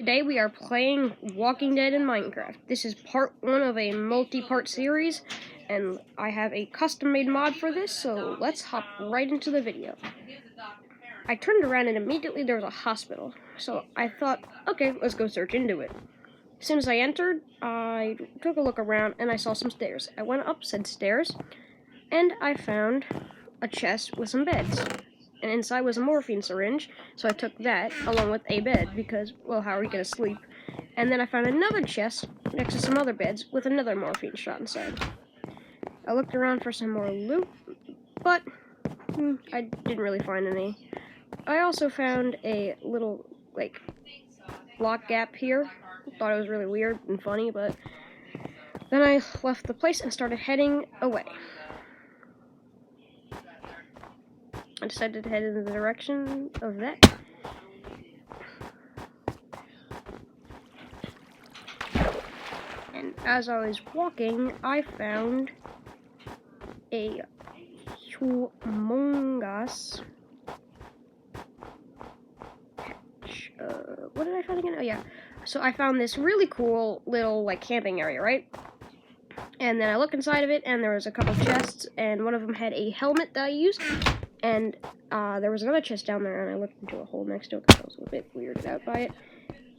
Today we are playing Walking Dead in Minecraft. This is part 1 of a multi-part series, and I have a custom-made mod for this, so let's hop right into the video. I turned around and immediately there was a hospital, so I thought, okay, let's go search into it. As soon as I entered, I took a look around and I saw some stairs. I went up said stairs, and I found a chest with some beds. And inside was a morphine syringe, so I took that along with a bed because, well, how are we going to sleep? And then I found another chest next to some other beds with another morphine shot inside. I looked around for some more loot, but I didn't really find any. I also found a little, block gap here. Thought it was really weird and funny, but then I left the place and started heading away. I decided to head in the direction of that. And as I was walking, I found a humongous patch. What did I find again? Oh yeah. So I found this really cool little camping area, right? And then I looked inside of it, and there was a couple chests, and one of them had a helmet that I used. And there was another chest down there, and I looked into a hole next to it because I was a bit weirded out by it.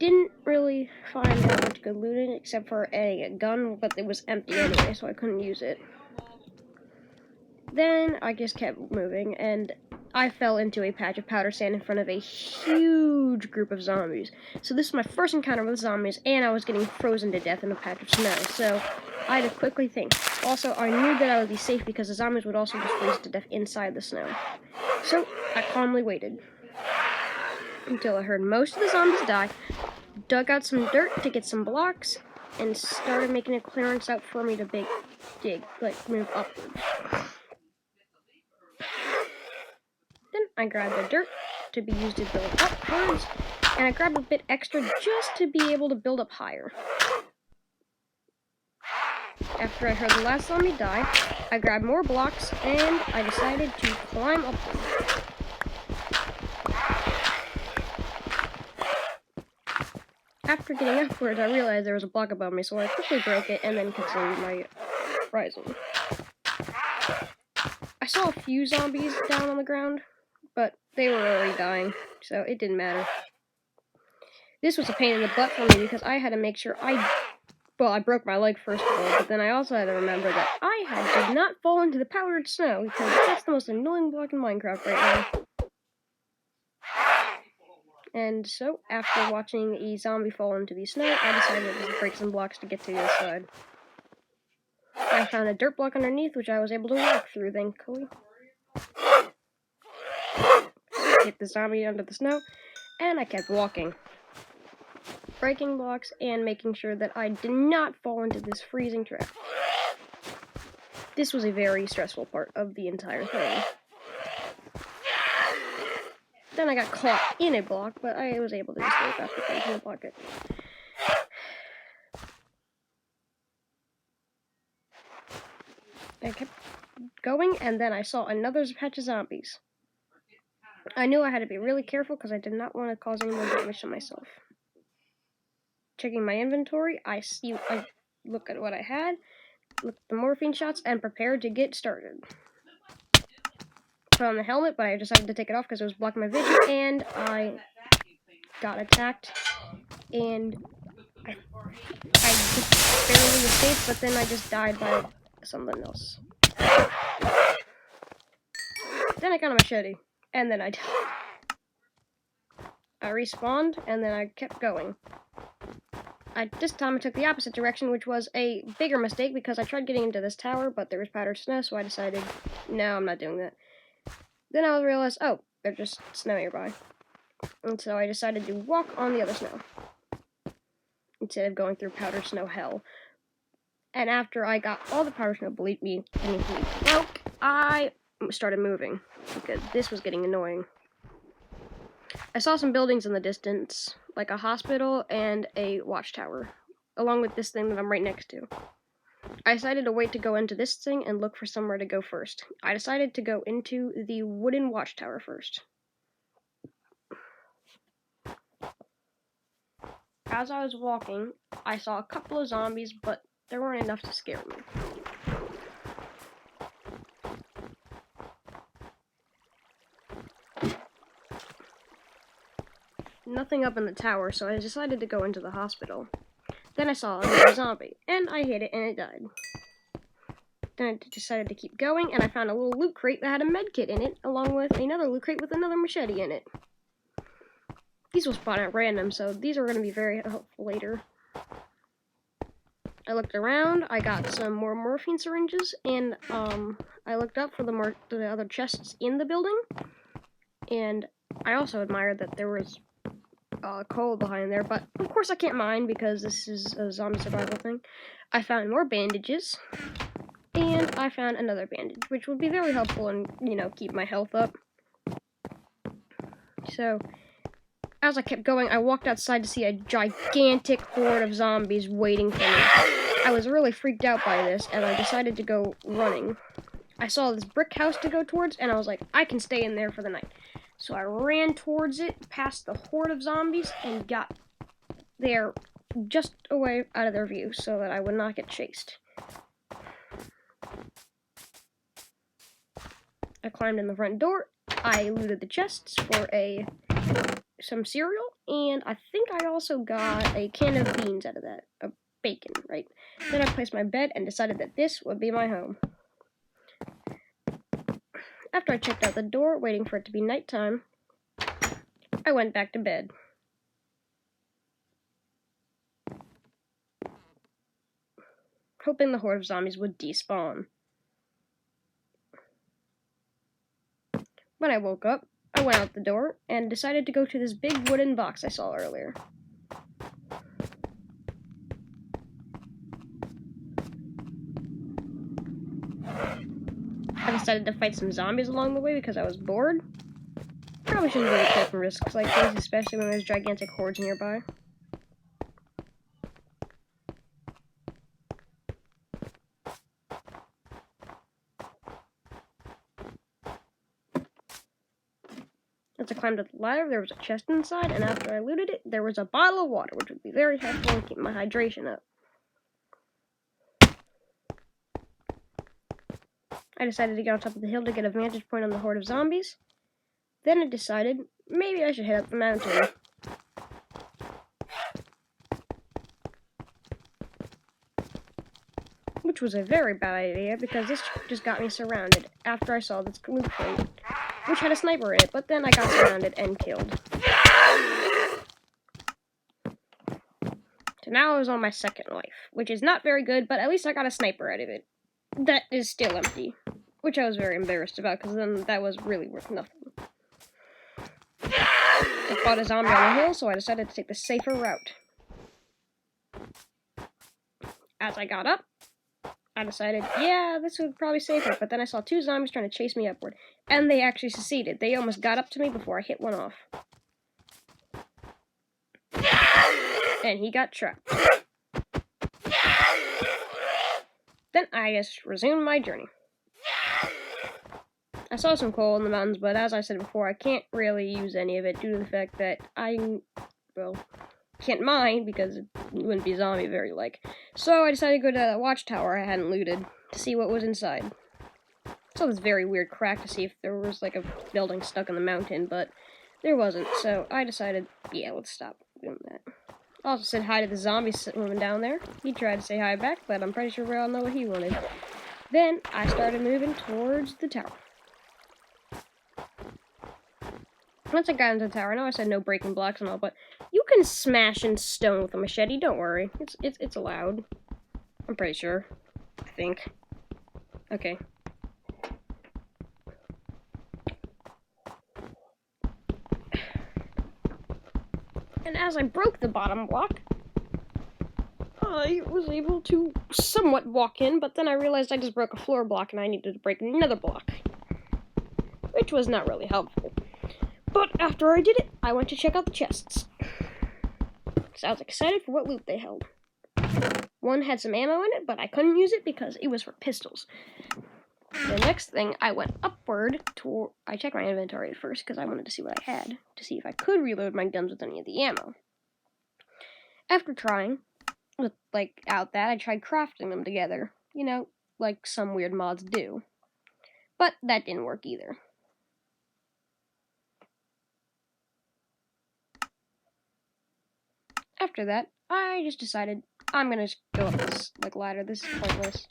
Didn't really find that much good looting, except for a gun, but it was empty anyway, so I couldn't use it. Then I just kept moving, and I fell into a patch of powder sand in front of a huge group of zombies. So this was my first encounter with zombies, and I was getting frozen to death in a patch of snow, so I had to quickly think. Also, I knew that I would be safe because the zombies would also just freeze to death inside the snow. So I calmly waited until I heard most of the zombies die, dug out some dirt to get some blocks, and started making a clearance out for me to move upward. Then I grabbed the dirt to be used to build upwards, and I grabbed a bit extra just to be able to build up higher. After I heard the last zombie die, I grabbed more blocks, and I decided to climb upward. After getting upwards, I realized there was a block above me, so I quickly broke it and then continued my rising. I saw a few zombies down on the ground, but they were already dying, so it didn't matter. This was a pain in the butt for me because I had to make sure I broke my leg first of all, but then I also had to remember that I did not fall into the powdered snow because that's the most annoying block in Minecraft right now. And so, after watching a zombie fall into the snow, I decided to break some blocks to get to the other side. I found a dirt block underneath, which I was able to walk through, thankfully. Hit the zombie under the snow, and I kept walking, breaking blocks and making sure that I did not fall into this freezing trap. This was a very stressful part of the entire thing. Then I got caught in a block, but I was able to escape after finishing the pocket. I kept going, and then I saw another patch of zombies. I knew I had to be really careful because I did not want to cause any more damage to myself. Checking my inventory, I look at what I had, looked at the morphine shots, and prepared to get started. Put on the helmet, but I decided to take it off because it was blocking my vision, and I got attacked, and I just barely escaped, but then I just died by something else. Then I got a machete, and then I died. I respawned, and then I kept going. This time I took the opposite direction, which was a bigger mistake because I tried getting into this tower, but there was powdered snow, so I decided, no, I'm not doing that. Then I realized, oh, there's just snow nearby. And so I decided to walk on the other snow instead of going through powdered snow hell. And after I got all the powdered snow, believe me, broke, I started moving because this was getting annoying. I saw some buildings in the distance, like a hospital and a watchtower, along with this thing that I'm right next to. I decided to wait to go into this thing and look for somewhere to go first. I decided to go into the wooden watchtower first. as I was walking, I saw a couple of zombies, but there weren't enough to scare me. Nothing up in the tower, so I decided to go into the hospital. Then I saw another zombie, and I hit it and it died. Then I decided to keep going, and I found a little loot crate that had a med kit in it, along with another loot crate with another machete in it. These will spawn at random, so these are going to be very helpful later. I looked around, I got some more morphine syringes, and I looked up for the other chests in the building, and I also admired that there was coal behind there, but of course I can't mine because this is a zombie survival thing. I found more bandages, and I found another bandage, which would be very helpful and, keep my health up. So, as I kept going, I walked outside to see a gigantic horde of zombies waiting for me. I was really freaked out by this, and I decided to go running. I saw this brick house to go towards, and I was like, I can stay in there for the night. So I ran towards it, past the horde of zombies, and got there just away out of their view so that I would not get chased. I climbed in the front door, I looted the chests for some cereal, and I think I also got a can of beans out of that, a bacon, right? Then I placed my bed and decided that this would be my home. After I checked out the door, waiting for it to be nighttime, I went back to bed. Hoping the horde of zombies would despawn. When I woke up, I went out the door and decided to go to this big wooden box I saw earlier. I decided to fight some zombies along the way because I was bored. Probably shouldn't really take risks like this, especially when there's gigantic hordes nearby. As I climbed up the ladder, there was a chest inside, and after I looted it, there was a bottle of water, which would be very helpful in keeping my hydration up. I decided to get on top of the hill to get a vantage point on the horde of zombies. Then I decided maybe I should head up the mountain. Which was a very bad idea because this just got me surrounded after I saw this loot crate, which had a sniper in it, but then I got surrounded and killed. So now I was on my second life, which is not very good, but at least I got a sniper out of it. That is still empty, which I was very embarrassed about because then that was really worth nothing. I fought a zombie on the hill, so I decided to take the safer route. As I got up, I decided, yeah, this would probably be safer, but then I saw two zombies trying to chase me upward, and they actually succeeded. They almost got up to me before I hit one off. And he got trapped. Then I just resumed my journey. I saw some coal in the mountains, but as I said before, I can't really use any of it due to the fact that I can't mine because it wouldn't be zombie very like. So I decided to go to the watchtower I hadn't looted to see what was inside. I saw this very weird crack to see if there was like a building stuck in the mountain, but there wasn't. So I decided, yeah, let's stop doing that. I also said hi to the zombie woman down there. He tried to say hi back, but I'm pretty sure we all know what he wanted. Then I started moving towards the tower. Once I got into the tower, I know I said no breaking blocks and all, but you can smash in stone with a machete, don't worry. It's allowed. I'm pretty sure. I think. Okay. And as I broke the bottom block, I was able to somewhat walk in, but then I realized I just broke a floor block and I needed to break another block, which was not really helpful. But after I did it, I went to check out the chests. So I was excited for what loot they held. One had some ammo in it, but I couldn't use it because it was for pistols. The next thing, I went upward to... I checked my inventory at first because I wanted to see what I had, to see if I could reload my guns with any of the ammo. After trying out that, I tried crafting them together. You know, like some weird mods do. But that didn't work either. After that, I just decided I'm gonna go up this ladder. This is pointless.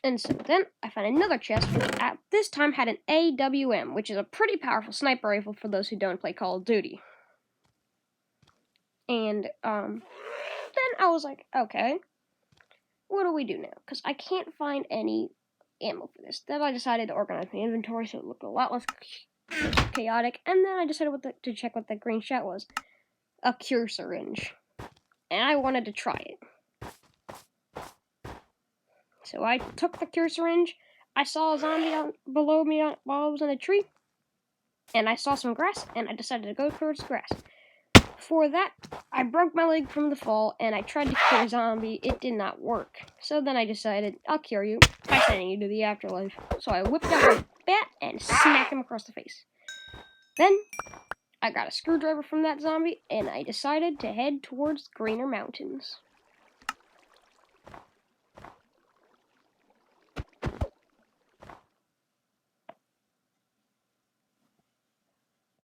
And so then I found another chest, which at this time had an AWM, which is a pretty powerful sniper rifle for those who don't play Call of Duty. And then I was like, okay, what do we do now? Because I can't find any ammo for this. Then I decided to organize my inventory so it looked a lot less chaotic. And then I decided to check what that green shot was. A cure syringe. And I wanted to try it. So I took the cure syringe. I saw a zombie below me while I was in a tree. And I saw some grass, and I decided to go towards grass. For that, I broke my leg from the fall, and I tried to cure a zombie. It did not work. So then I decided, I'll cure you by sending you to the afterlife. So I whipped out my bat and smacked him across the face. Then, I got a screwdriver from that zombie, and I decided to head towards Greener Mountains.